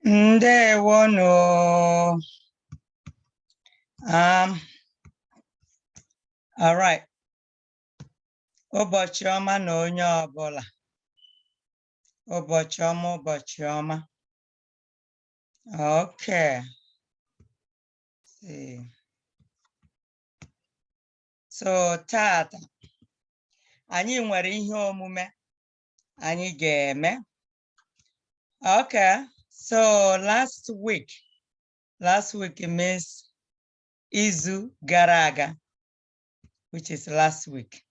Ndewono. All right. Ụbọchị ọma na onye ọbụla. Ụbọchị ọma, ụbọchị ọma. Okay. See. So tata, anyị nwere ihe omume anyị ga-eme. Okay. So last week means izu gara aga, which is last week.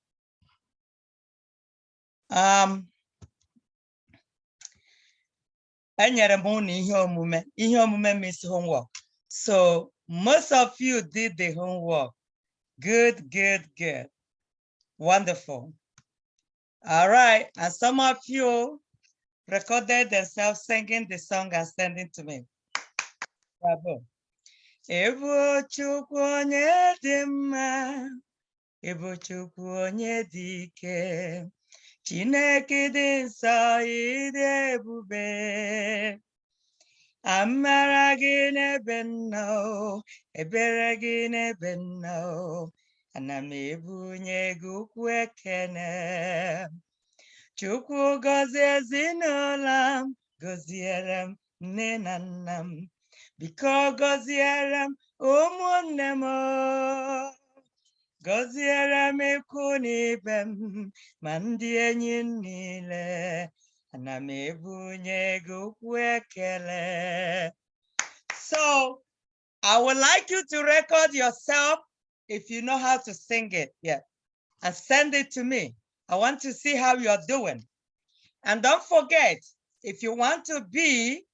Enyere m unu ihe omume. Ihe omume means homework. So most of you did the homework. Good, good, good. Wonderful. All right. And some of you recorded themselves singing the song and sending to me. Bravo. Ebo Chukwu onye dị mma, Ebo Chukwu onye dị ike, Chineke dị nsọ ịdị ebube. Amara gị n'ebe nọ, ebere gị n'ebe nọ, ana m ebunye gị ukwu ekene. Chukwu gọzie ezinụlọ m, gọziere m nne na nna m, biko gọziere m ụmụnne m, gọziere m ikwu na ibe m, ma ndị enyi m niile, ana m ebunye gị ukwu ekele. So I would like you to record yourself if you know how to sing it, yeah, and send it to me. I want to see how you're doing. And don't forget, if you want to be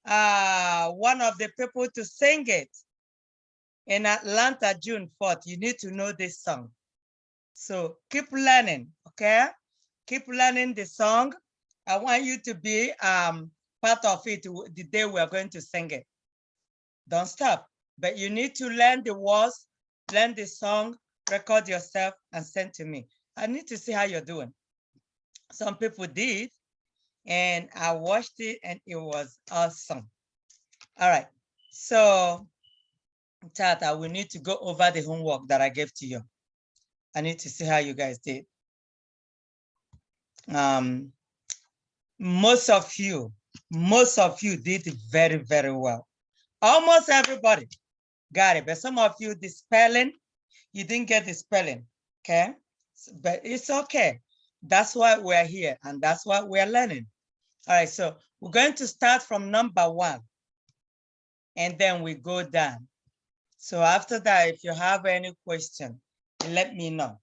one of the people to sing it in Atlanta, June 4th, you need to know this song. So keep learning, okay? Keep learning the song. I want you to be part of it the day we're going to sing it. Don't stop, but you need to learn the words, learn the song, record yourself, and send to me. I need to see how you're doing. Some people did, and I watched it, and it was awesome. All right, so Tata, we need to go over the homework that I gave to you. I need to see how you guys did. Most of you did very, very well. Almost everybody got it, but some of you, the spelling, you didn't get the spelling, okay? But it's okay. That's why we're here, and that's what we're learning. All right, so we're going to start from number 1, and then we go down. So after that, if you have any question, let me know.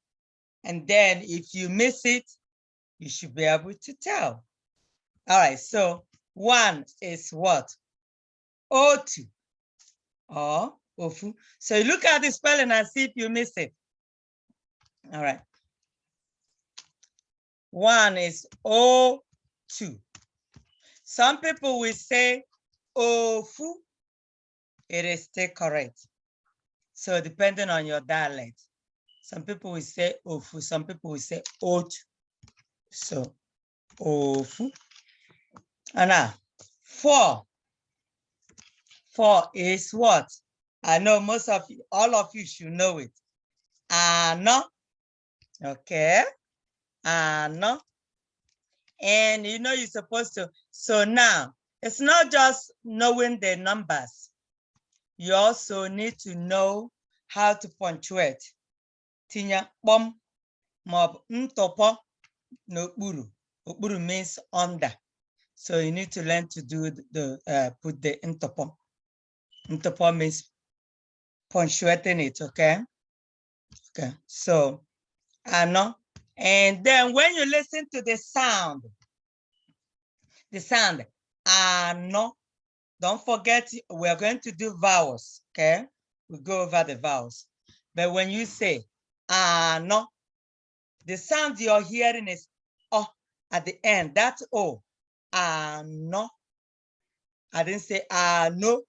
And then if you miss it, you should be able to tell. All right, so 1 is what? Otu or ofu. So you look at the spelling and see if you miss it. All right. 1 is O2. Some people will say ofu. It is still correct. So depending on your dialect, some people will say ofu, some people will say otu. So ofu. And now 4. 4 is what? I know most of you, all of you should know it. Ano. Okay. Ano. And you know you're supposed to. So now, it's not just knowing the numbers. You also need to know how to punctuate. Tinya bom mob ntopo n'okpuru. Okpuru means under. So you need to learn to do the put the ntopo. Ntopo means punctuating it, okay? Okay, so ano. And then when you listen to the sound, ano, don't forget, we're going to do vowels, okay? We go over the vowels. But when you say ano, the sound you're hearing is oh at the end. That's O. Ano. I didn't say ano.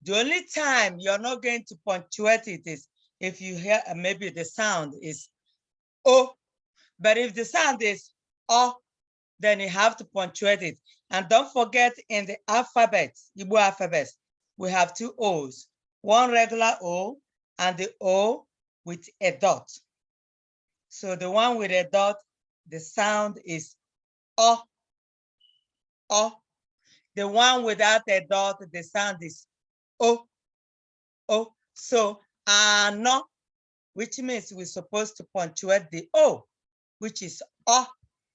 The only time you're not going to punctuate it is if you hear maybe the sound is O. But if the sound is O, then you have to punctuate it. And don't forget, in the alphabet, Igbo alphabet, we have 2 O's, one regular O and the O with a dot. So the one with a dot, the sound is O, O. The one without a dot, the sound is O, O. So ano, which means we're supposed to punctuate the O, which is O.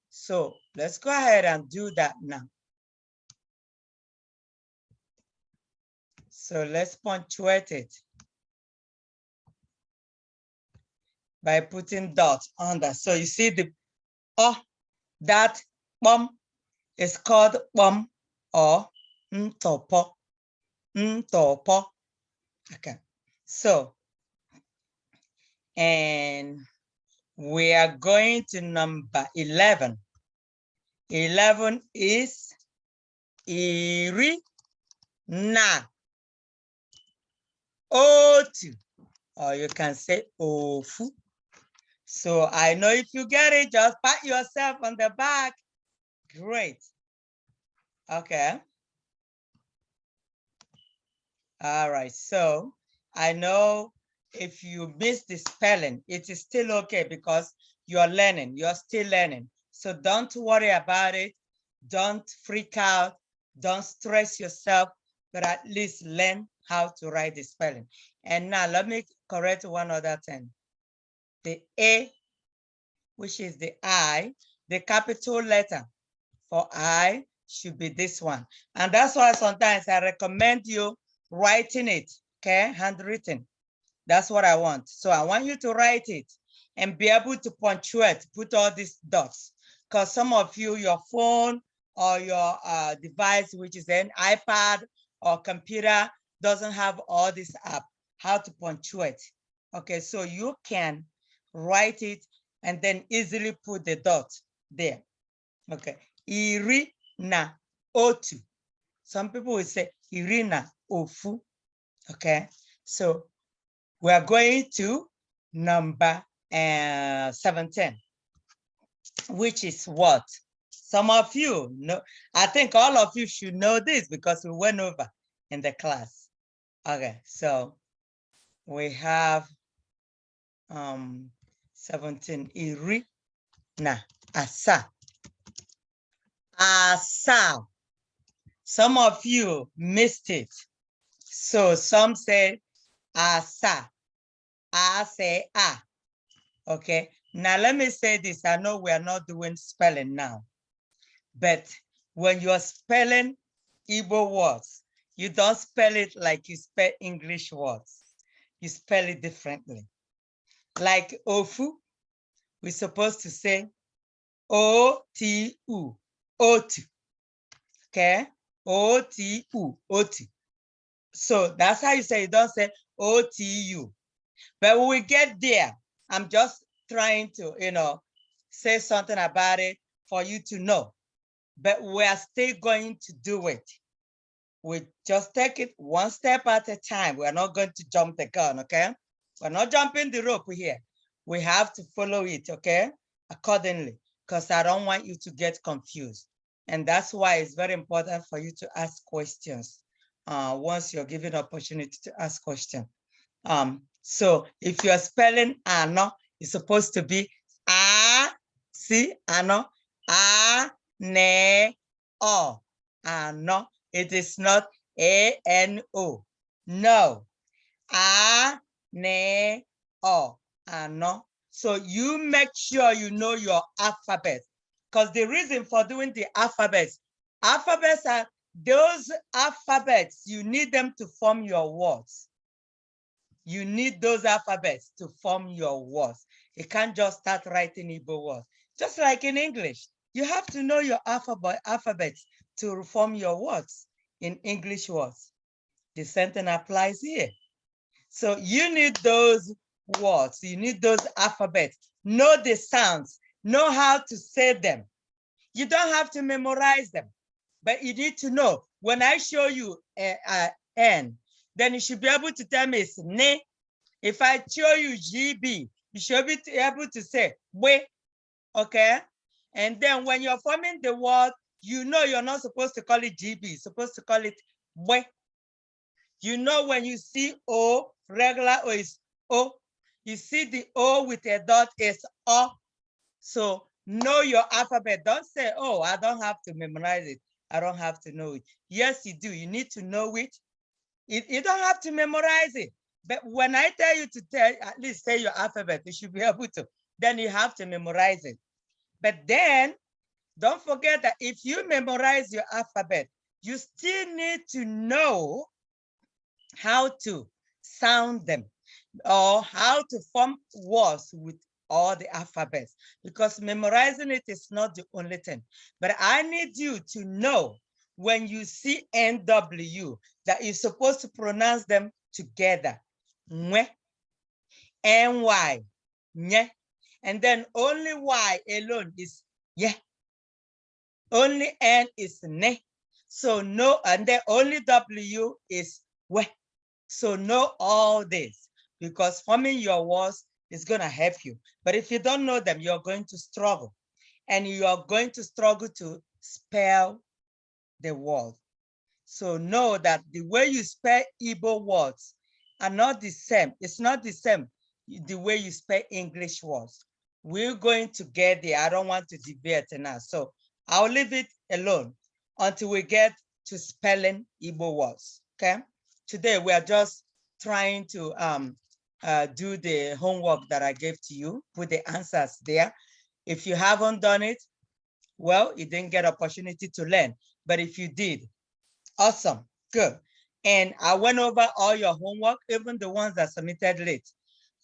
So let's go ahead and do that now. So let's punctuate it by putting dots under. So you see the O, that bum is called bum or ntopo, ntopo. Okay, so, and we are going to number 11. 11 is iri na otu, or you can say ofu. So I know if you get it, just pat yourself on the back. Great. Okay. All right. So I know if you miss the spelling, it is still okay because you're learning. You're still learning. So don't worry about it. Don't freak out. Don't stress yourself, but at least learn how to write the spelling. And now let me correct one other thing. The A, which is the I, the capital letter for I should be this one. And that's why sometimes I recommend you writing it, okay, handwritten. That's what I want. So I want you to write it and be able to punctuate, put all these dots. Because some of you, your phone or your device, which is an iPad or computer, doesn't have all this app, how to punctuate. Okay, so you can write it and then easily put the dot there. Okay, iri na otu. Some people will say iri na ofu. Okay, so we are going to number 17, which is what? Some of you know, I think all of you should know this because we went over in the class. Okay, so we have 17, iri na asa. Asa. Some of you missed it. So some say asa. I say ah. Okay. Now let me say this. I know we are not doing spelling now, but when you are spelling Igbo words, you don't spell it like you spell English words. You spell it differently. Like ofu, we're supposed to say O-T-U, otu. Okay? O-T-U, otu. So that's how you say, you don't say O-T-U. But when we get there, I'm just trying to, say something about it for you to know. But we are still going to do it. We just take it one step at a time. We're not going to jump the gun, okay? We're not jumping the rope here. We have to follow it, okay? Accordingly, because I don't want you to get confused. And that's why it's very important for you to ask questions once you're given opportunity to ask questions. So if you're spelling ano, it's supposed to be a, see, ano, a, ne, o, ano. It is not A-N-O. No. A, ne, o, ano. So you make sure you know your alphabet. Because the reason for doing the alphabets are those alphabets, you need them to form your words. You need those alphabets to form your words. You can't just start writing Igbo words. Just like in English, you have to know your alphabets to form your words in English words. The same thing applies here. So you need those words, you need those alphabets, know the sounds, know how to say them. You don't have to memorize them, but you need to know. When I show you N, then you should be able to tell me it's ne. If I show you GB, you should be able to say we, okay? And then when you're forming the word, you know you're not supposed to call it GB, you're supposed to call it we. You know when you see O, regular O is O. You see the O with a dot is O. So know your alphabet. Don't say, oh, I don't have to memorize it. I don't have to know it. Yes, you do. You need to know it. You don't have to memorize it. But when I tell you to at least say your alphabet, you should be able to. Then you have to memorize it. But then don't forget that if you memorize your alphabet, you still need to know how to sound them or how to form words with all the alphabets, because memorizing it is not the only thing. But I need you to know when you see NW that you're supposed to pronounce them together. Mwe, NY, nye. And then only Y alone is yeah. Only N is ne. So no, and then only W is we. So know all this, because forming your words is going to help you. But if you don't know them, you're going to struggle. And you are going to struggle to spell the word. So know that the way you spell Igbo words are not the same. It's not the same the way you spell English words. We're going to get there. I don't want to debate now. So I'll leave it alone until we get to spelling Igbo words, okay? Today, we are just trying to do the homework that I gave to you, put the answers there. If you haven't done it, well, you didn't get opportunity to learn. But if you did, awesome, good. And I went over all your homework, even the ones that submitted late.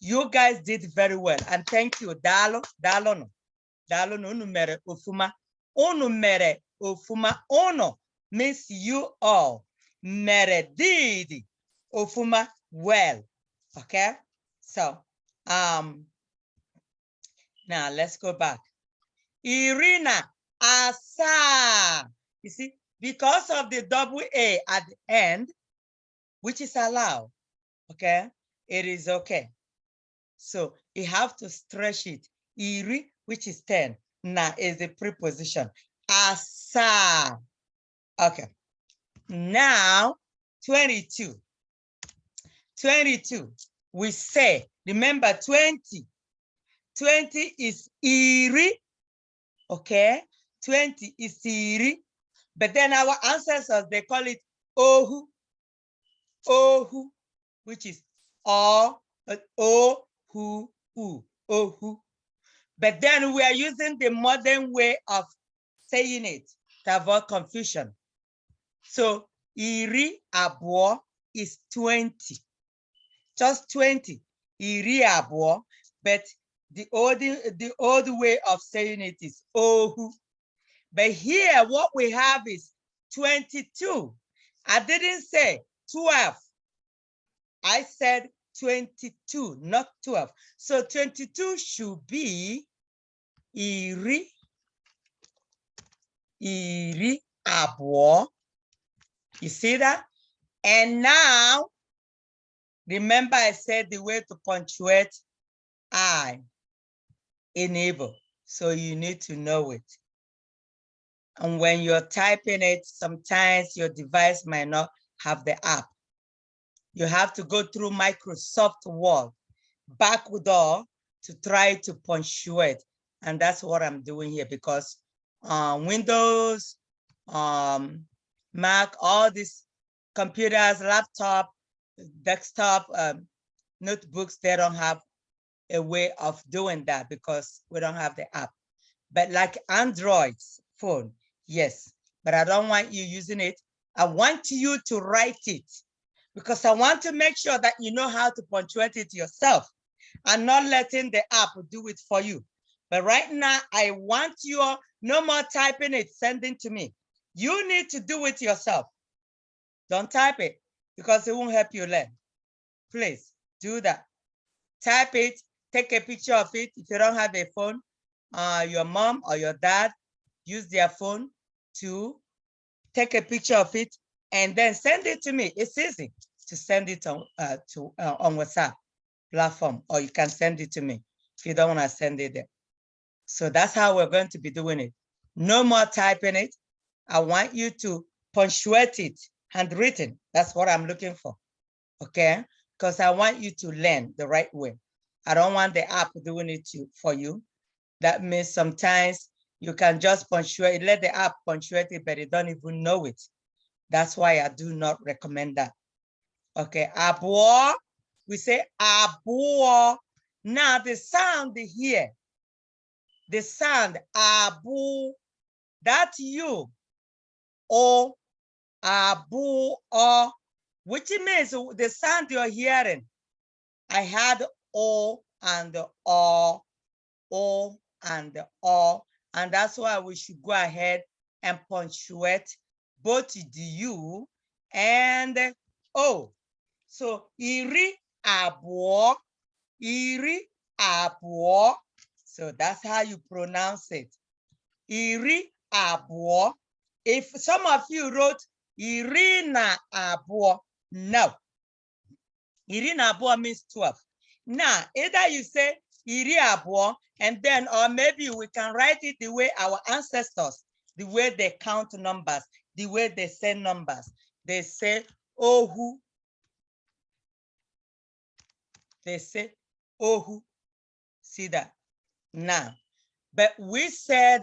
You guys did very well, and thank you. Dalo, dalo no. Dalo no, unu mere ofuma. Unu mere ofuma. Ono means you all. Mere did ofuma well. Okay? So, now let's go back. Irina asa. You see, because of the double A at the end, which is allowed, okay? It is okay. So you have to stretch it. Iri, which is 10. Na is the preposition. Asa. Okay. Now, 22. 22. We say, remember 20. 20 is iri. Okay. 20 is iri. But then our ancestors, they call it ohu. Ohu, which is o, ohu, ohu. But then we are using the modern way of saying it to avoid confusion. So iri abuo is 20, just 20. Iri abuo, but the old way of saying it is ohu. But here, what we have is 22. I didn't say 12. I said 22, not 12. So 22 should be iri abuo. You see that? And now, remember I said the way to punctuate I enable. So you need to know it. And when you're typing it, sometimes your device might not have the app. You have to go through Microsoft Word, backdoor, to try to punctuate. And that's what I'm doing here, because Windows, Mac, all these computers, laptop, desktop, notebooks, they don't have a way of doing that because we don't have the app. But like Android's phone, yes, but I don't want you using it. I want you to write it, because I want to make sure that you know how to punctuate it yourself and not letting the app do it for you. But right now, I want you, no more typing it, sending to me. You need to do it yourself. Don't type it, because it won't help you learn. Please do that. Type it, take a picture of it. If you don't have a phone, your mom or your dad use their phone to take a picture of it and then send it to me. It's easy to send it on WhatsApp platform, or you can send it to me if you don't want to send it there. So that's how we're going to be doing it. No more typing it. I want you to punctuate it, handwritten. That's what I'm looking for, okay? Because I want you to learn the right way. I don't want the app doing it for you. That means sometimes you can just punctuate, let the app punctuate it, but you don't even know it. That's why I do not recommend that. Okay, abo, we say abo. Now the sound here, the sound abu, that's you, o, abu, o, which means the sound you're hearing. I had o and o and o, and that's why we should go ahead and punctuate both the U and O. So iri abuo, iri abuo. So that's how you pronounce it. Iri abuo. If some of you wrote iri na abuo, no. Iri na abuo means 12. Now, either you say iri abuo, and then, or maybe we can write it the way our ancestors, the way they count numbers, the way they say numbers. They say ohu. They say ohu. See that? Now, but we said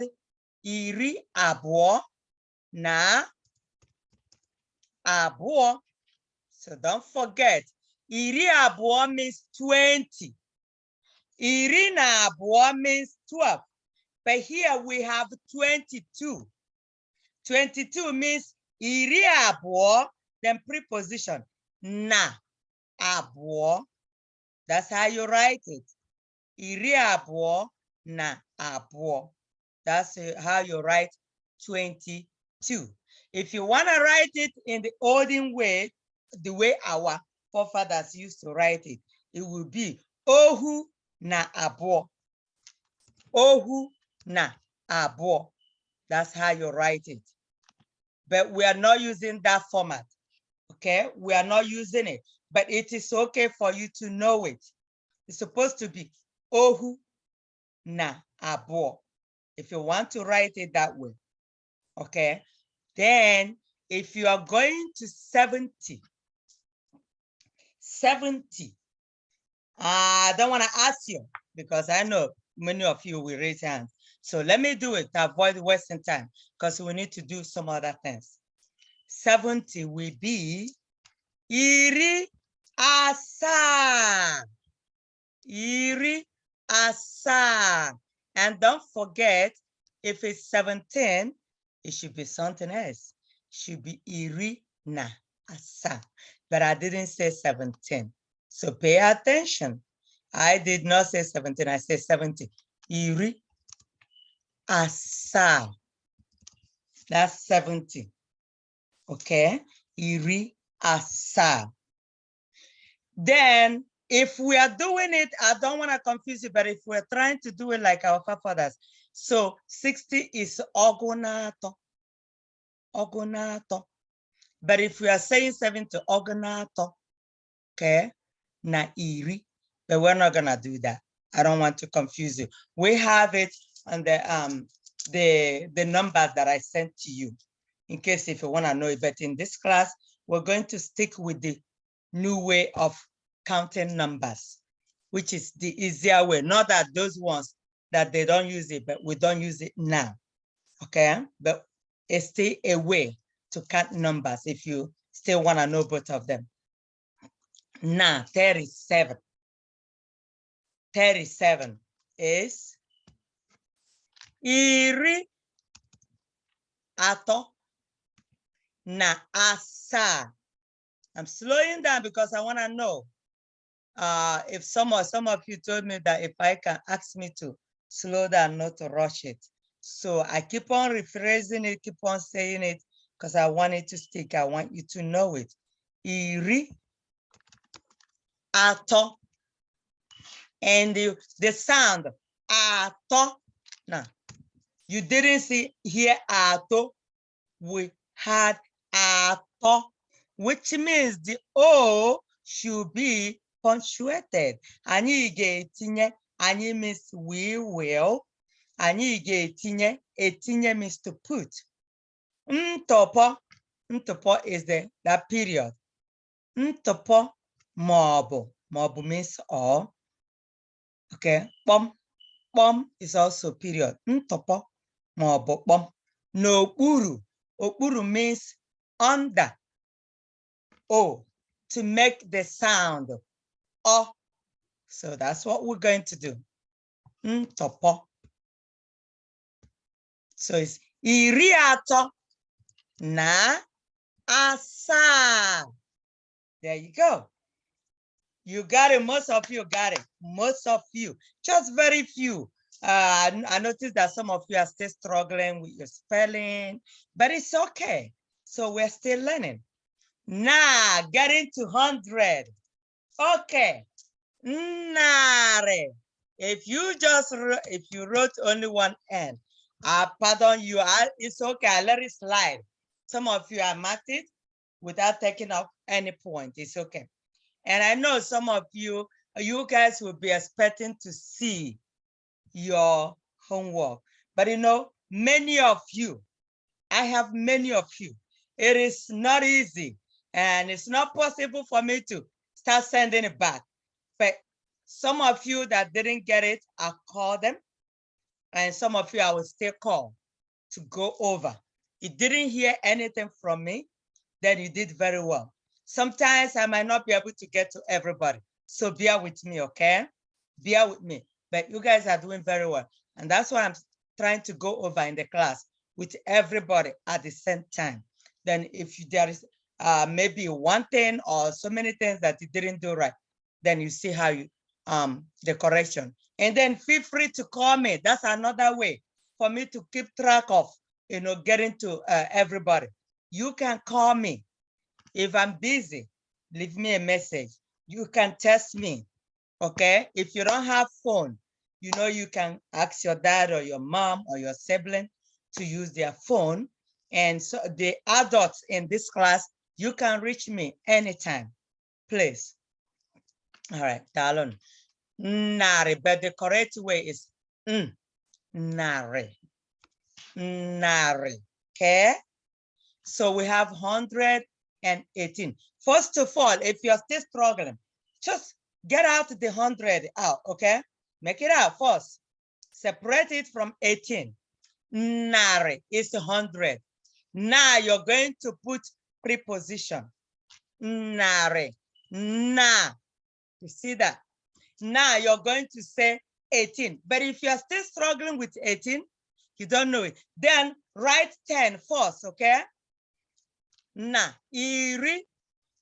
iri abuo na abuo. So don't forget, iri abuo means 20. Iri na abuo means 12. But here we have 22. 22 means iri abuo, then preposition na abuo. That's how you write it. Iri abuo na abuo. That's how you write 22. If you want to write it in the olden way, the way our forefathers used to write it, it will be ohu na abuo. Ohu na abuo. That's how you write it. But we are not using that format, okay? We are not using it, but it is okay for you to know it. It's supposed to be ohu na abuo, if you want to write it that way, okay? Then if you are going to 70, I don't want to ask you because I know many of you will raise hands. So let me do it to avoid wasting time because we need to do some other things. 70 will be iri asa. Iri asa. And don't forget, if it's 17, it should be something else. It should be iri na asa. But I didn't say 17. So pay attention. I did not say 17, I said 70. Iri asa. That's 70. Okay? Iri asa. Then, if we are doing it, I don't want to confuse you, but if we're trying to do it like our forefathers, so 60 is ogonato. Ogonato. But if we are saying 70, ogonato, okay, na iri, but we're not gonna do that. I don't want to confuse you. We have it on the number that I sent to you, in case if you want to know it. But in this class, we're going to stick with the new way of counting numbers, which is the easier way. Not that those ones that they don't use it, but we don't use it now, okay? But it's still a way to count numbers if you still want to know both of them. Now, 37. 37 is iri ato na asa. I'm slowing down because I want to know if some of you told me that if I can ask me to slow down, not to rush it. So I keep on rephrasing it, keep on saying it, because I want it to stick. I want you to know it. Iri ato. And the sound ato. Now, you didn't see here ato. We had ato, which means the O should be punctuated. Anyị ga-etinye, anyị means we will. Anyị ga-etinye. Etinye means to put. Ntọpọ. Ntọpọ is that period. Ntọpọ maọbụ. Maọbụ means or. Okay. Kpọm. Kpọm is also period. Ntọpọ maọbụ kpọm. N'okpuru. Okpuru means under. O, to make the sound O. So that's what we're going to do. Ntọpọ. So it's iri atọ na asaa. There you go. You got it. Most of you got it. Most of you. Just very few. I noticed that some of you are still struggling with your spelling, but it's okay. So we're still learning. Now, getting to 100. Okay. Nare. If you wrote only one N, pardon you, it's okay. I let it slide. Some of you are marked it without taking off any point. It's okay. And I know some of you guys will be expecting to see your homework. But you know, many of you, I have many of you. It is not easy. And it's not possible for me to start sending it back. But some of you that didn't get it, I'll call them. And some of you I will still call to go over. You didn't hear anything from me, then you did very well. Sometimes I might not be able to get to everybody. So bear with me, okay? Bear with me. But you guys are doing very well. And that's what I'm trying to go over in the class with everybody at the same time. Then if there is maybe one thing or so many things that you didn't do right, then you see how you, the correction. And then feel free to call me. That's another way for me to keep track of, getting to everybody. You can call me. If I'm busy, leave me a message. You can text me, okay? If you don't have phone, you can ask your dad or your mom or your sibling to use their phone. And so the adults in this class, you can reach me anytime, please. All right, Talon. Nare, but the correct way is nare. Nare, okay? So we have 118. First of all, if you're still struggling, just get out the 100 out, okay? Make it out first. Separate it from 18. Nare is 100. Now you're going to put preposition. Nare, na. You see that? Now you're going to say 18. But if you're still struggling with 18, you don't know it, then write 10 first, okay? Na, iri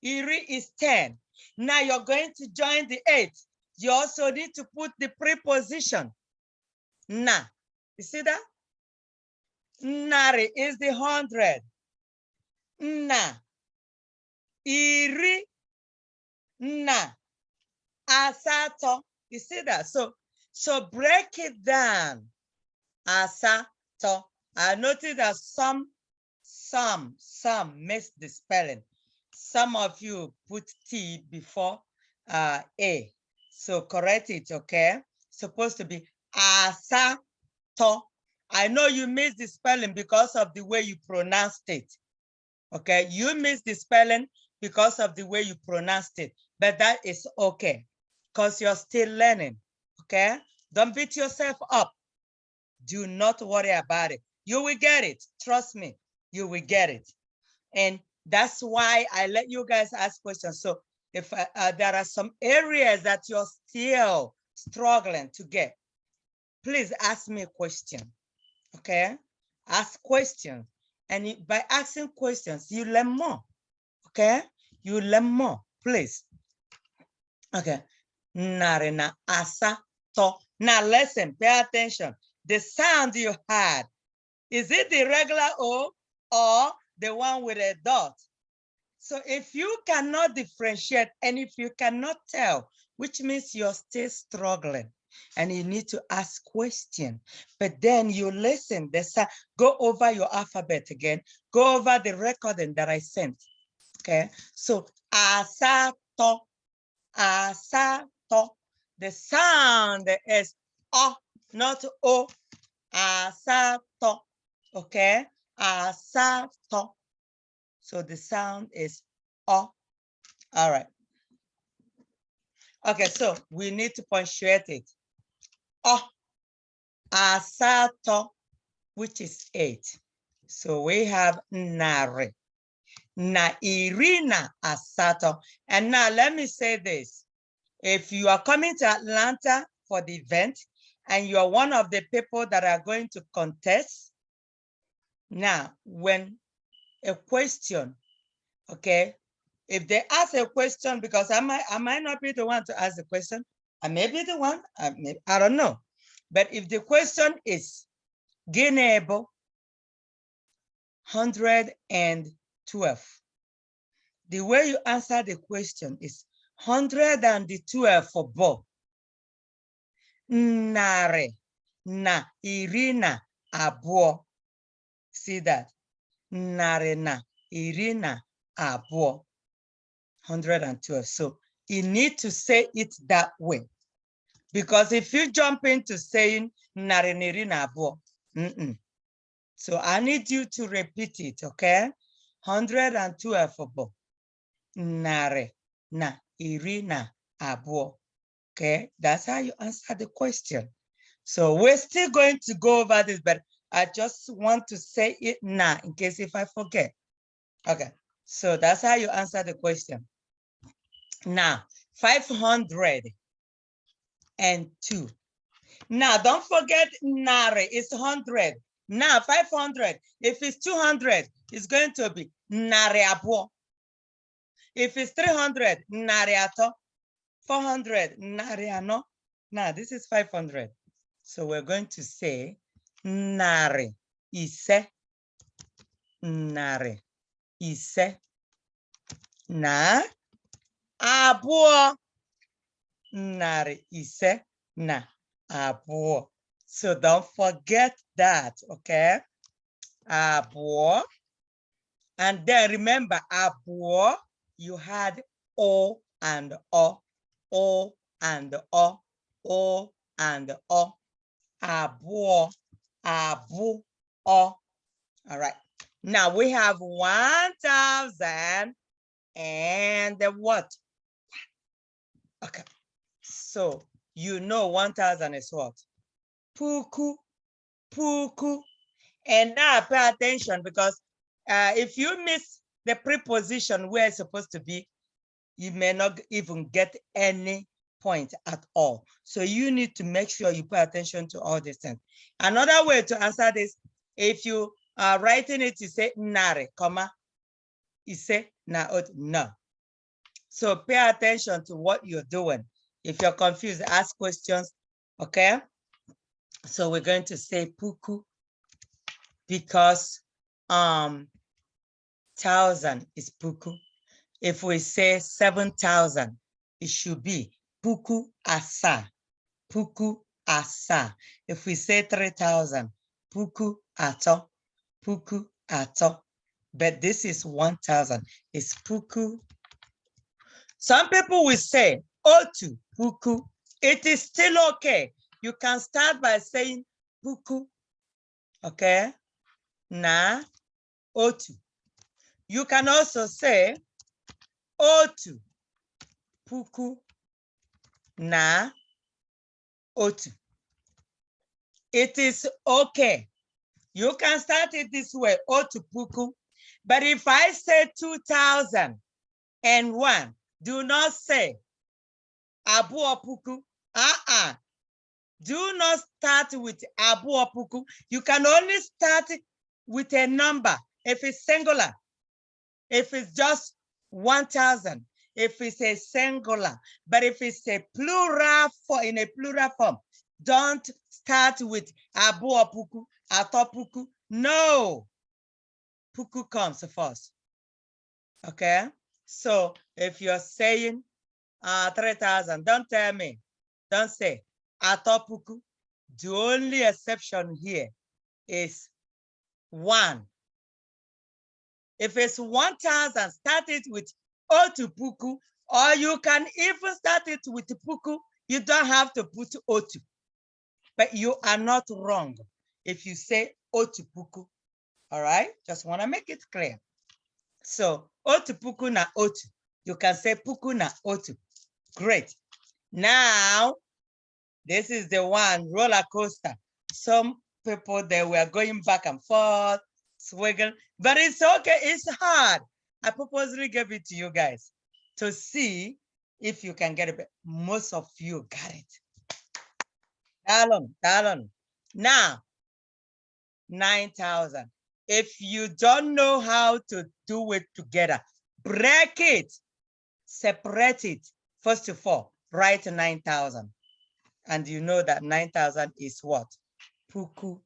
is 10. Now you're going to join the 8. You also need to put the preposition. Na, you see that? Nari is the 100. Na, iri, na, asato. You see that? So break it down. Asato. I noticed that some missed the spelling. Some of you put T before A. So correct it, okay? Supposed to be asato. I know you missed the spelling because of the way you pronounced it. Okay, you missed the spelling because of the way you pronounced it, but that is okay because you're still learning, okay? Don't beat yourself up. Do not worry about it. You will get it. Trust me, you will get it. And that's why I let you guys ask questions. So if there are some areas that you're still struggling to get, please ask me a question, okay? Ask questions. And by asking questions, you learn more, okay? You learn more, please. Okay. Narina asa to. Now listen, pay attention. The sound you had, is it the regular O or the one with a dot? So if you cannot differentiate and if you cannot tell, which means you're still struggling and you need to ask questions, but then you listen, go over your alphabet again, go over the recording that I sent, okay? So asato, asato, the sound is O, not O. Asato. Okay? Asato. So the sound is O. All right. Okay, so we need to punctuate it. O. Asato, which is 8. So we have nare. Na irina asato. And now let me say this. If you are coming to Atlanta for the event and you are one of the people that are going to contest, now when a question, okay, if they ask a question, because I might not be the one to ask the question, I may be the one, I don't know. But if the question is Guinea-able 112, the way you answer the question is 112 for Bo. Nare na irina abuo. See that? Nare na irina abuo. 112. So you need to say it that way. Because if you jump into saying nare na irina abuo, so I need you to repeat it, okay? 112 for Bo. Nare na irina abuo. Okay, that's how you answer the question. So we're still going to go over this, but I just want to say it now in case if I forget. Okay, so that's how you answer the question. Now, 502. Now, don't forget nare is 100. Now, 500. If it's 200, it's going to be nare abuo. If it's 300, nare ato. 400, nare ano. Now, this is 500. So we're going to say nare ise. Nare ise. Na abuo. Nare ise na abuo. So don't forget that, okay? Abuo. And then remember, abuo, you had O and O. O and O. O and O. Abuo, abu, O. All right. Now we have 1,000 and the what? Okay. So you know 1,000 is what? Puku, puku. And now pay attention because if you miss the preposition where it's supposed to be, you may not even get any point at all. So you need to make sure you pay attention to all these things. Another way to answer this, if you are writing it, you say nare, comma, you say na, no. So pay attention to what you're doing. If you're confused, ask questions, okay? So we're going to say puku because 1,000 is puku. If we say 7,000, it should be puku asa, puku asa. If we say 3,000, puku ato, puku ato. But this is 1,000, it's puku. Some people will say otu, puku. It is still okay. You can start by saying puku, okay? Na, otu. You can also say otu, puku, na, otu. It is okay. You can start it this way, otu puku. But if I say 2,001, do not say abuo puku. Do not start with abuo puku. You can only start with a number if it's singular. If it's just 1,000, if it's a singular, but if it's a plural in a plural form, don't start with abuo puku, ato puku. No, puku comes first. Okay, so if you're saying 3,000, don't tell me, don't say ato puku. The only exception here is 1. If it's 1,000, start it with otu puku, or you can even start it with puku. You don't have to put otu, but you are not wrong. if you say otu puku. All right, just want to make it clear. So otu puku na otu, you can say puku na otu. Great. Now, this is the one, roller coaster. Some people, they were going back and forth, swiggle, but it's okay, it's hard. I purposely gave it to you guys to see if you can get it. Most of you got it. Talon. Now, 9,000. If you don't know how to do it together, break it, separate it. First of all, write 9,000. And you know that 9,000 is what? Puku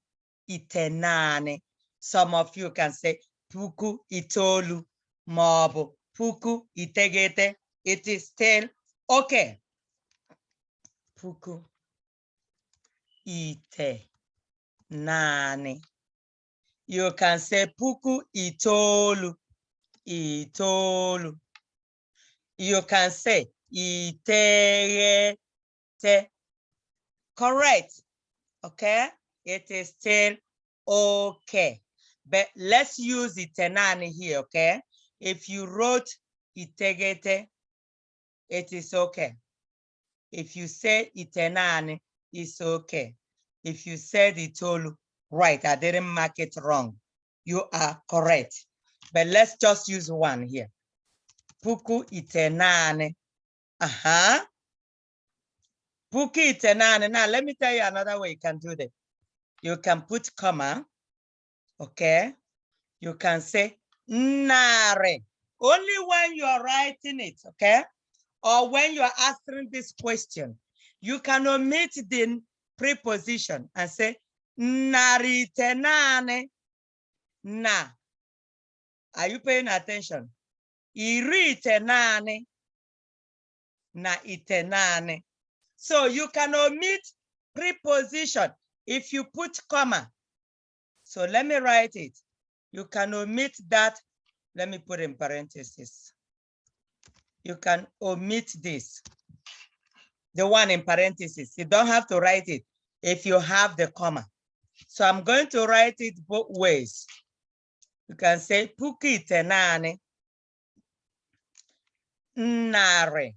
itenane. Some of you can say puku itolu, mabu, puku itegete. It is still okay. Puku itenane. You can say puku itolu, itolu. You can say itegete. Correct. Okay, it is still okay. But let's use itenane here, okay? If you wrote itegete, it is okay. If you say itenane, it's okay. If you said itolu, right, I didn't mark it wrong. You are correct. But let's just use one here. Puku itenane. Puku itenane. Now, let me tell you another way you can do that. You can put comma, okay? You can say nare. Only when you are writing it, okay? Or when you are answering this question, you can omit the preposition and say naritenane na. Are you paying attention? Iritenane na itenane. So you can omit preposition if you put comma. So let me write it. You can omit that. Let me put in parentheses. You can omit this. The one in parentheses. You don't have to write it if you have the comma. So I'm going to write it both ways. You can say puku itenane nare.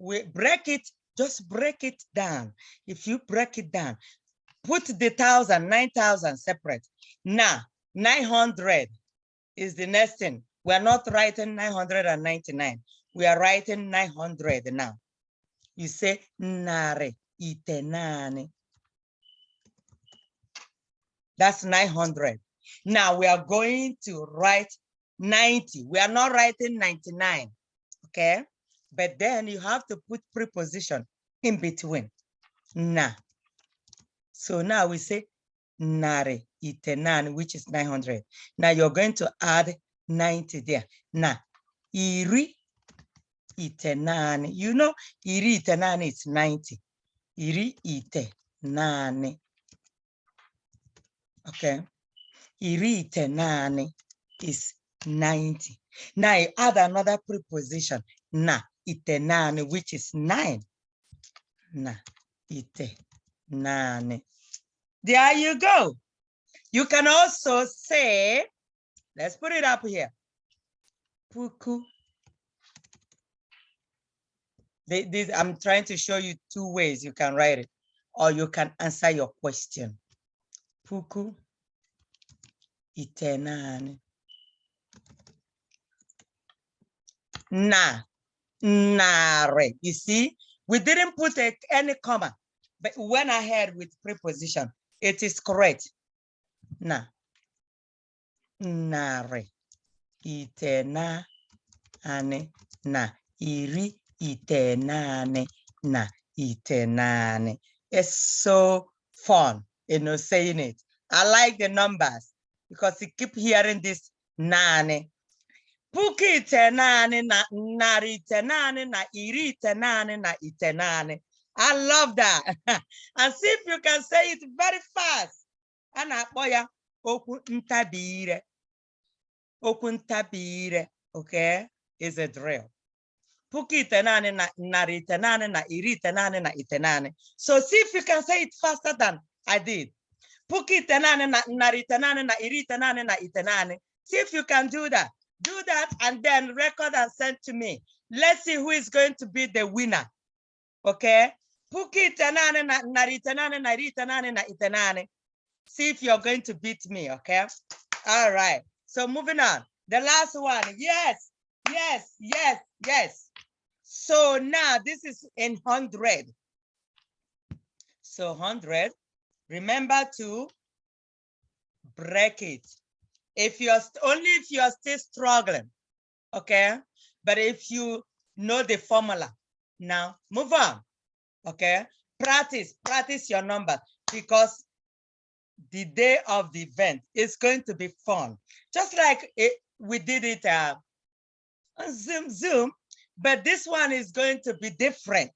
We break it, just break it down. If you break it down, put the 1,000, 9,000 separate. Now, 900 is the next thing. We are not writing 999. We are writing 900 now. You say nare itenane. That's 900. Now we are going to write 90. We are not writing 99, okay? But then you have to put preposition in between. Na. So now we say nare itenane, which is 900. Now you're going to add 90 there. Na iri itenane. You know, iri itenane is 90. Iri itenane. Okay. Iri itenane is 90. Now you add another preposition. Na itenane, which is 9. Na itenane. There you go. You can also say, let's put it up here. Puku. I'm trying to show you two ways you can write it, or you can answer your question. Puku itenane. Na, nare. You see, we didn't put any comma, but we went ahead with preposition. It is correct. Na, nare, itenane, na, iri itenane, na, itenane. It's so fun, you know, saying it. I like the numbers because you keep hearing this nane. Puku itenane na nari itenane na iri itenane na itenane. I love that. And see if you can say it very fast. Ana boya okwu ntabire. Okwu ntabire, okay, is a drill. puku itenane na narị itenane na iri itenane na itenane. So see if you can say it faster than I did. Puku itenane na narị itenane na iri itenane na itenane. See if you can do that. Do that and then record and send to me. Let's see who is going to be the winner. Okay? Puku itenane na narị itenane na iri itenane na itenane. See if you're going to beat me, okay? All right. So moving on. The last one. Yes, yes, yes, yes. So now this is in 100. So 100. Remember to break it. If you're only if you're still struggling, okay? But if you know the formula, now move on, okay? Practice your number because the day of the event is going to be fun. Just like we did it on Zoom, but this one is going to be different.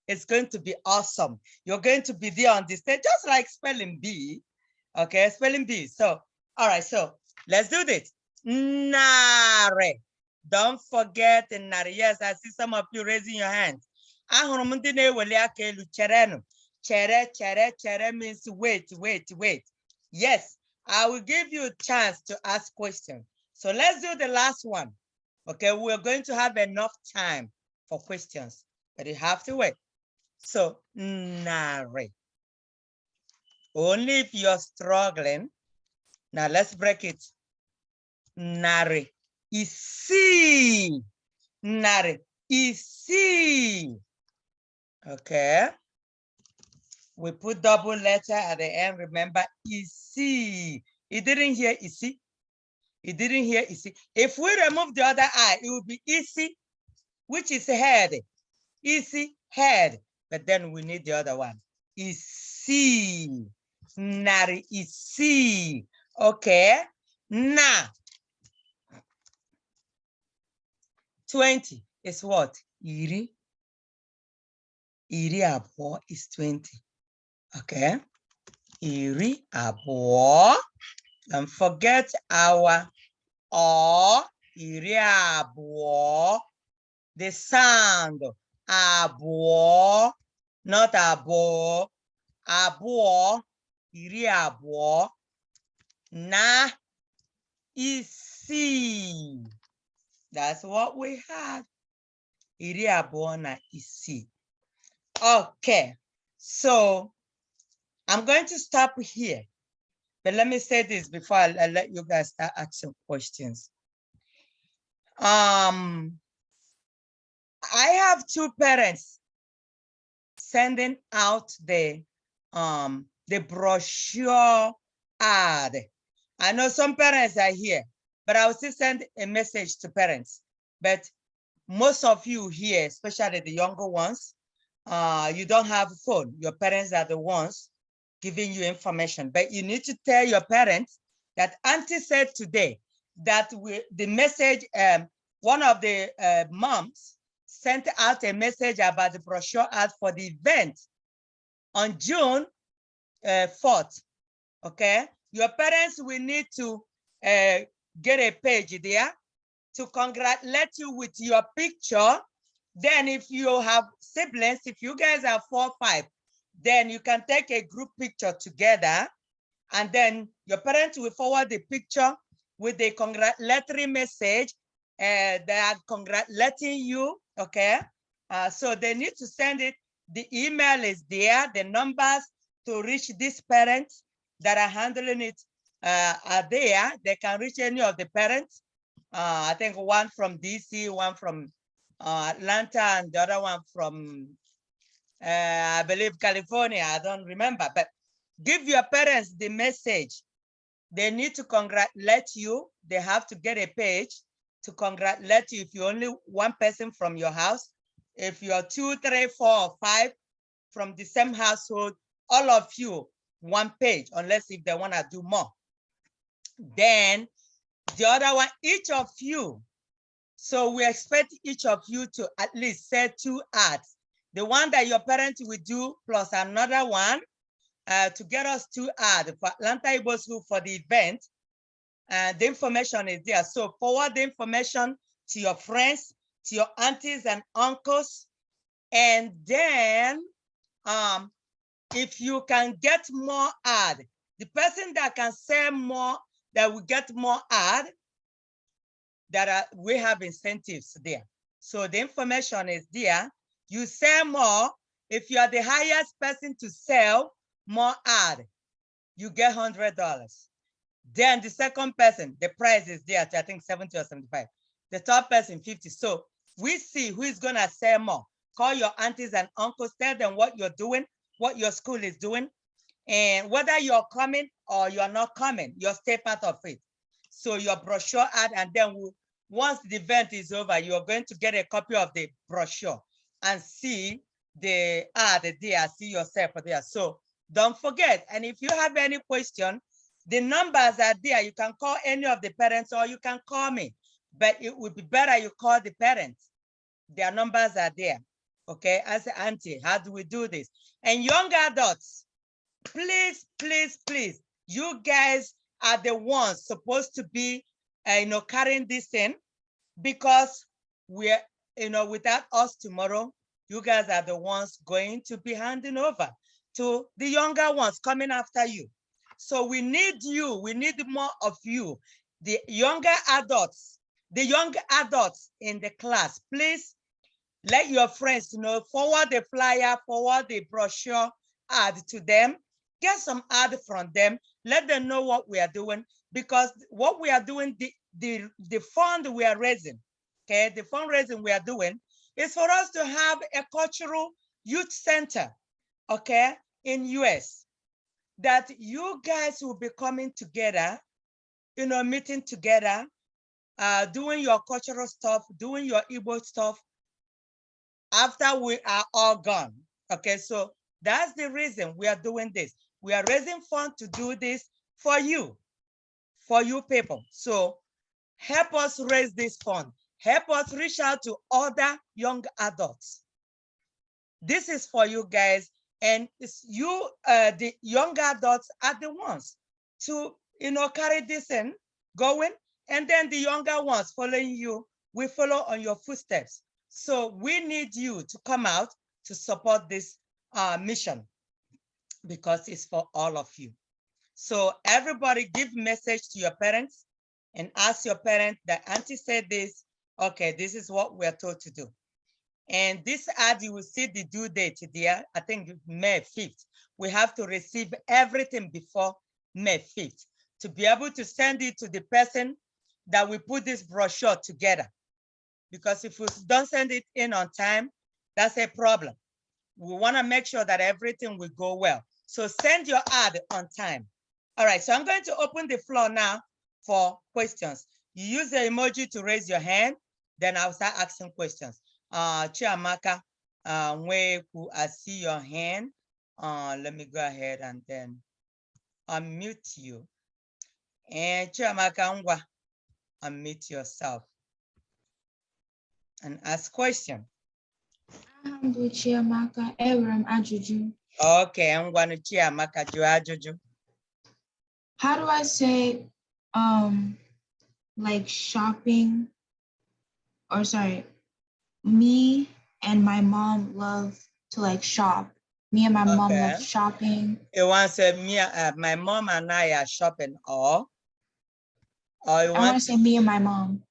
It's going to be awesome. You're going to be there on the stage, just like spelling bee, okay? Spelling bee. So, all right, so let's do this. Nare. Don't forget nare. Yes, I see some of you raising your hands. Chere means wait. Yes, I will give you a chance to ask questions. So let's do the last one. Okay, we're going to have enough time for questions, but you have to wait. So, nare. Only if you're struggling. Now let's break it. Nare. Isi. Nare. Isi. Okay. We put double letter at the end. Remember, isi. It didn't hear isi. It didn't hear isi. If we remove the other I, it would be isi, which is head. Isi, head. But then we need the other one. Isi. Nari isi. Okay. Now, 20 is what? Iri. Iri abụọ is 20. Okay. Iri abụọ. Don't forget our iri abụọ. The sound abụọ, not abụọ. Abụọ, iri abụọ. Na isi. That's what we have. Iri abụọ na isi. Okay, so I'm going to stop here. But let me say this before I let you guys start asking questions. I have two parents sending out the brochure ad. I know some parents are here, but I will still send a message to parents. But most of you here, especially the younger ones, you don't have a phone. Your parents are the ones giving you information, but you need to tell your parents that Auntie said today that the message, one of the moms sent out a message about the brochure ad for the event on June 4th, okay? Your parents will need to get a page there to congratulate you with your picture. Then if you have siblings, if you guys are 4 or 5, then you can take a group picture together, and then your parents will forward the picture with the congratulatory message. They are congratulating you, okay? So they need to send it. The email is there, the numbers to reach these parents that are handling it are there. They can reach any of the parents. I think one from DC, one from Atlanta, and the other one from, I believe, California. I don't remember, but give your parents the message. They need to congratulate you. They have to get a page to congratulate you if you're only one person from your house. If you're 2, 3, 4, or 5 from the same household, all of you, one page, unless if they want to do more. Then the other one, each of you. So we expect each of you to at least say 2 ads. The one that your parents will do plus another one to get us 2 ads for Atlanta Igbo School for the event. The information is there. So forward the information to your friends, to your aunties and uncles. And then if you can get more ad, the person that can sell more, that will get more ad, we have incentives there. So the information is there. You sell more. If you are the highest person to sell more ad, you get $100. Then the second person, the price is there at I think 70 or 75. The third person 50. So we see who is gonna sell more. Call your aunties and uncles, tell them what you're doing, what your school is doing, and whether you're coming or you're not coming, you're still part of it. So your brochure ad, and then once the event is over, you're going to get a copy of the brochure and see the ad there, see yourself there. So don't forget, and if you have any question, the numbers are there. You can call any of the parents or you can call me, but it would be better you call the parents. Their numbers are there. Okay, as an auntie, how do we do this? And young adults, please, please, please, you guys are the ones supposed to be, carrying this in, because we're, without us tomorrow, you guys are the ones going to be handing over to the younger ones coming after you. So we need you, we need more of you, the younger adults in the class. Please let your friends know, forward the flyer, forward the brochure ad to them, get some ad from them, let them know what we are doing, because what we are doing, the fund we are raising, okay, the fundraising we are doing is for us to have a cultural youth center, okay, in US, that you guys will be coming together, meeting together, doing your cultural stuff, doing your Igbo stuff, after we are all gone. Okay, so that's the reason we are doing this. We are raising funds to do this for you people. So help us raise this fund. Help us reach out to other young adults. This is for you guys, and it's you, the young adults are the ones to, carry this in, going, and then the younger ones following you, we follow on your footsteps. So we need you to come out to support this mission, because it's for all of you. So everybody give message to your parents and ask your parents that auntie said this, okay, this is what we're told to do. And this ad, you will see the due date there, I think May 5th. We have to receive everything before May 5th to be able to send it to the person that we put this brochure together. Because if we don't send it in on time, that's a problem. We want to make sure that everything will go well. So send your ad on time. All right, so I'm going to open the floor now for questions. You use the emoji to raise your hand, then I'll start asking questions. Chiamaka, I see your hand. Let me go ahead and then unmute you. And Chiamaka, unmute yourself and ask question. Chiamaka, ajụjụ. Okay, I'm going to Chiamaka jụọ ajụjụ. How do I say, like shopping, or sorry, me and my mom love to like shop. Me and my mom love shopping. You want to say my mom and I are shopping, or you want to say me and my mom.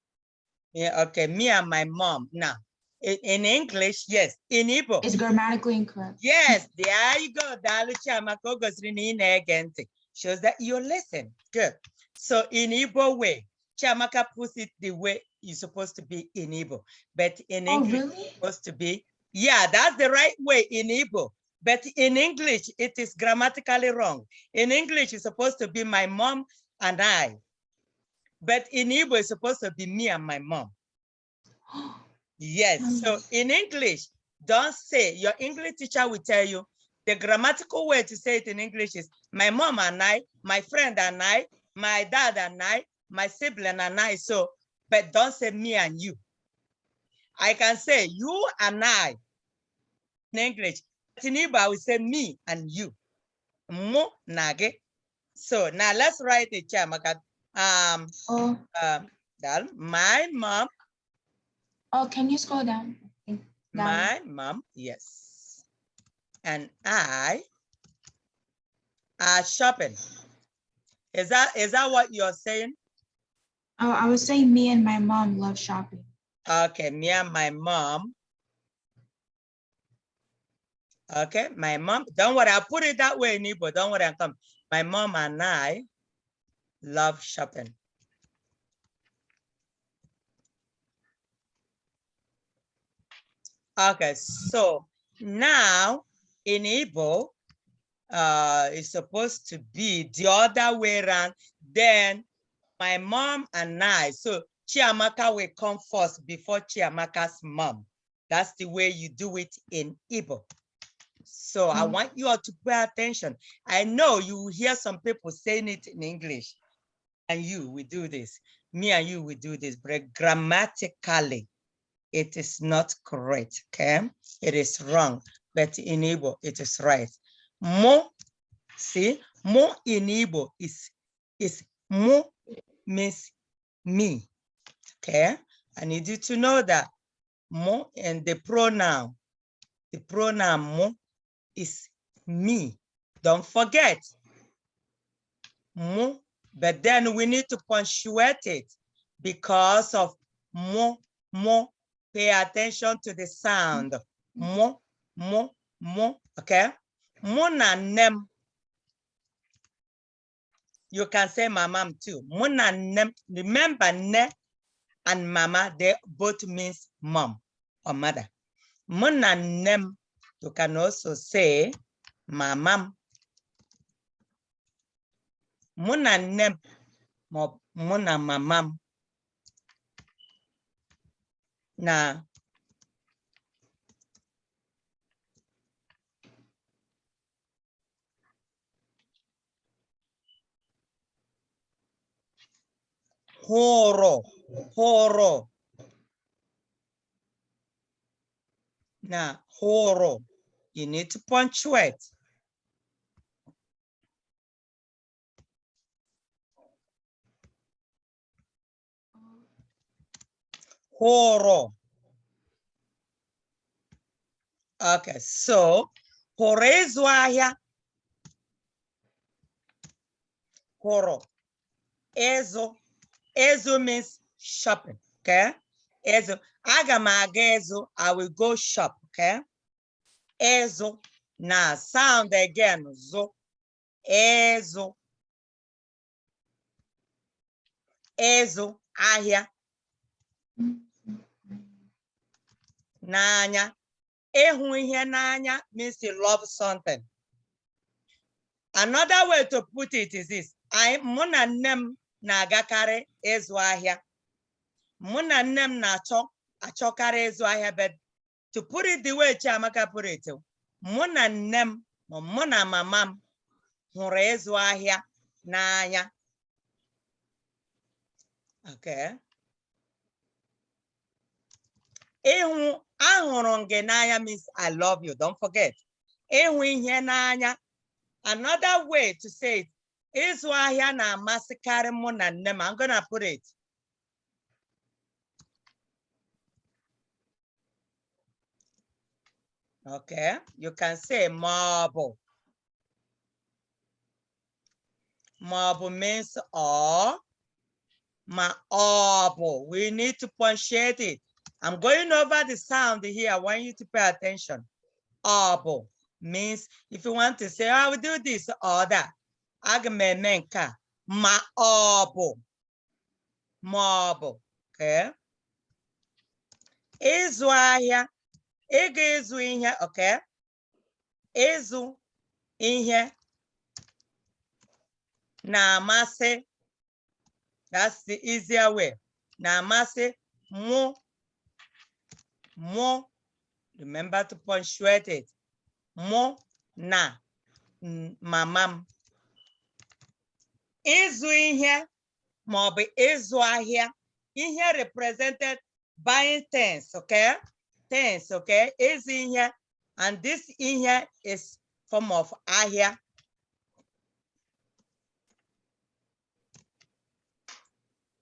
Yeah, okay, me and my mom. Now, in English, yes. In Igbo, it's grammatically incorrect. Yes, there you go. Shows that you listen. Good. So in Igbo way, Chiamaka puts it the way you're supposed to be in Igbo. But in English, really? It's supposed to be, yeah, that's the right way in Igbo. But in English, it is grammatically wrong. In English, it's supposed to be my mom and I. But in Igbo, it's supposed to be me and my mom. Yes, so in English, don't say, your English teacher will tell you, the grammatical way to say it in English is my mom and I, my friend and I, my dad and I, my sibling and I. So, but don't say me and you. I can say you and I in English. But in Igbo, I will say me and you. Mo nage. So now let's write it, Chiamaka. My mom Oh, can you scroll down? My mom, yes. And I are shopping. Is that what you're saying? Oh, I was saying me and my mom love shopping. Okay, me and my mom. Okay, my mom. Don't worry, I'll put it that way in Igbo. Don't worry, I'm coming. My mom and I love shopping. Okay, so now in Igbo, it's supposed to be the other way around. Then my mom and I, so Chiamaka will come first before Chiamaka's mom. That's the way you do it in Igbo. So I want you all to pay attention. I know you will hear some people saying it in English, and you will do this. Me and you will do this, but grammatically, it is not correct, okay? It is wrong, but in Igbo, it is right. Mo, see, mo in Igbo is mo means me, okay? I need you to know that mo and the pronoun mo is me. Don't forget, mo, but then we need to punctuate it because of mo. Pay attention to the sound. Mo, okay? Mo na nem. You can say my mom too. Mo na nem. Remember, ne and mama, they both means mom or mother. Mo na nem. You can also say my mom. Mo na nem. Mo na mamam. Na horo. Now, horo. You need to punctuate. Horo. Okay, so horo ịzụ ahịa. Horo. Ezo means shopping. Okay. Ezo. Aga m aga ezo. I will go shop. Okay. Ezo. Now sound again. Zo. Ezo. Ezo. Ahịa. N'anya. Ịhụ ihe n'anya means you love something. Another way to put it is this. Mụ na nne m na-agakarị ịzụ ahịa. Mụ na nne m na-achọkarị ịzụ ahịa, but to put it the way Chiamaka put it, mụ na nne m ma mụ na mama m hụrụ ịzụ ahịa n'anya. Okay. Ịhụ ahụrụ gị n'anya means I love you. Don't forget. Ịhụ ihe n'anya. Another way to say it, ịzụ ahịa na-amasịkarị mụ na nne m. I'm gonna put it. Okay, you can say marble. Marble means or, marble. We need to punctuate it. I'm going over the sound here. I want you to pay attention. Marble means if you want to say, I will do this or that. Agamenenka. Marble. Okay. Ịzụ ahịa. Ị ga-ịzụ ihe, okay? Ịzụ ihe na-amasị. That's the easier way. Na-amasị mụ. Remember to punctuate it. Mụ na mamam. Ịzụ ihe maọbụ ịzụ ahịa. Ihe represented by tense, okay? Tense, okay? Ịzụ ihe, and this ihe is form of ahịa.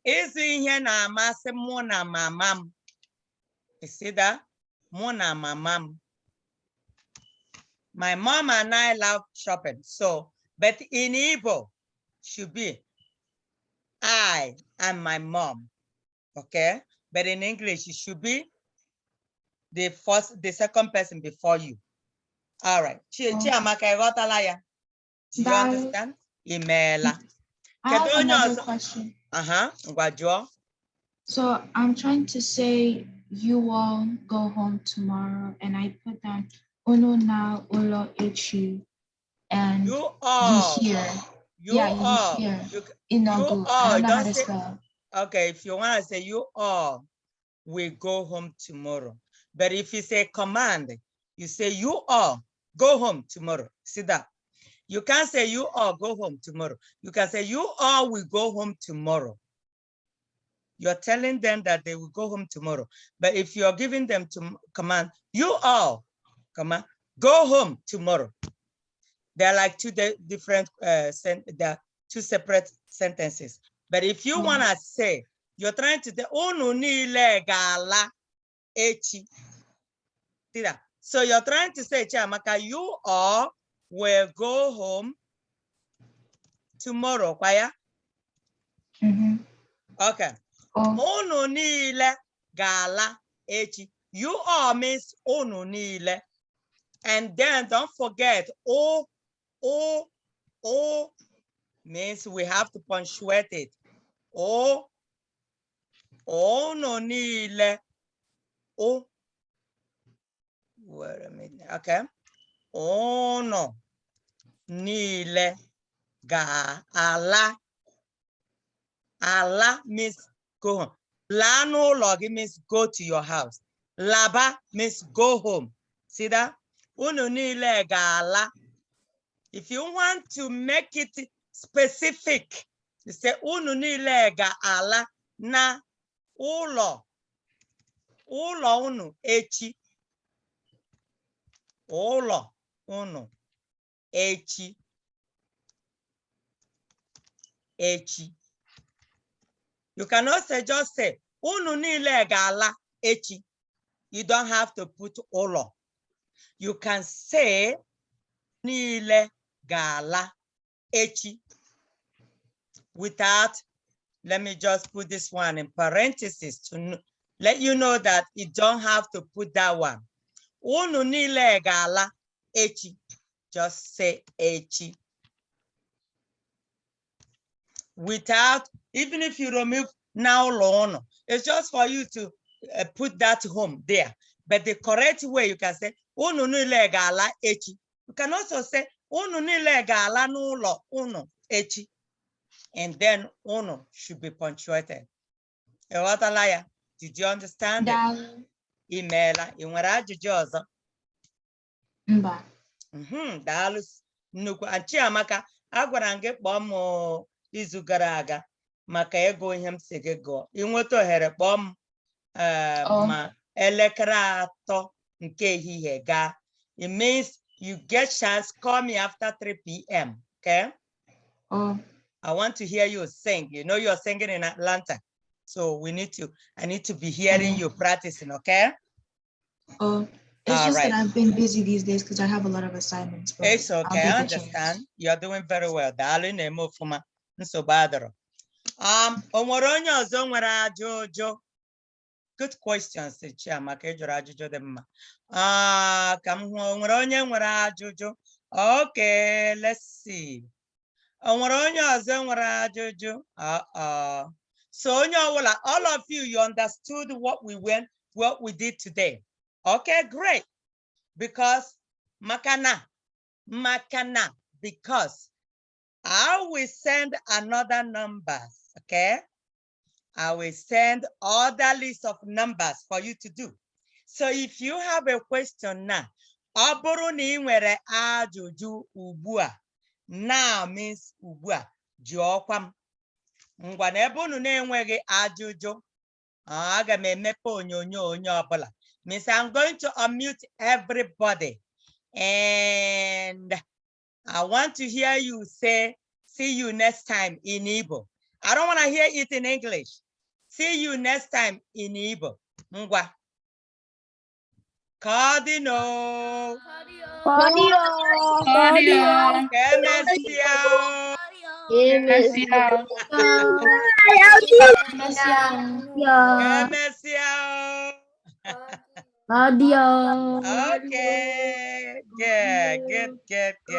Ịzụ ihe na-amasị mụ na mamam. You see that? Mona, my mom. My mom and I love shopping. So, but in Igbo, should be I and my mom. Okay? But in English, it should be the second person before you. All right. Chiamaka, do you understand? Imela. I have another question. So I'm trying to say you all go home tomorrow, and I put down uno na ulo echi, and you all. You hear. You hear. Inogu. I don't know how to spell. Okay, if you want to say you all will go home tomorrow. But if you say command, you say you all go home tomorrow. See that? You can't say you all go home tomorrow. You can say you all will go home tomorrow. You're telling them that they will go home tomorrow. But if you're giving them to command, you all command, go home tomorrow. They're like two different, they're two separate sentences. But if you want to say, you're trying to say, unu niile gala echi. See that? So you're trying to say, Chiamaka, you all will go home tomorrow. Kwaya? Okay. Unu niile gala echi. You all means unu niile. And then don't forget, o means we have to punctuate it. O no niile. O. Wait a minute. Okay. O no niile ga ala. Ala means go home. La no logi means go to your house. Laba means go home. See that? Unu niile ga ala. If you want to make it specific, you say unu niile ga ala na ulo. Ulo unu echi. Ulo unu echi. Echi. You can also just say unu niile ga ala echi. You don't have to put ulo. You can say niile ga ala echi without, let me just put this one in parentheses to let you know that you don't have to put that one. Unu niile ga ala echi. Just say echi. Without, even if you remove now lono, it's just for you to put that home there. But the correct way you can say unu niile ga ala echi. You can also say unu niile ga ala n'ụlọ unu echi. And then uno should be punctuated. Did you understand it? Imela, ị nwere ajụjụ ọzọ? Mba. Daalụ nnukwu. Chiamaka, agwara m gị kpọọ m izu gara aga maka ego ihe m si gị gụọ. Ị nweta ohere kpọọ m ma elekere 3 nke ehihie gaa. It means you get chance, call me after 3 p.m. Okay? I want to hear you sing. You know you're singing in Atlanta. So I need to be hearing you practicing, okay? It's just that I've been busy these days because I have a lot of assignments. It's okay, I understand. You're doing very well. Good questions, Chiamaka. Okay, let's see. So all of you understood what we did today. Okay, great. Because makana, because I will send another numbers. Okay, I will send other list of numbers for you to do. So if you have a question now, aburu ni nwere ajụjụ ubua. Now means ubua. Jụọkwa m. Ngwa na ebe unu na-enweghị ajụjụ, aga m emepe onyonyo onye ọbụla. Means I'm going to unmute everybody. And I want to hear you say, see you next time in Igbo. I don't want to hear it in English. See you next time in Igbo. Ngwa. Cardinal. Kemesia. Kemesia. Okay. Good.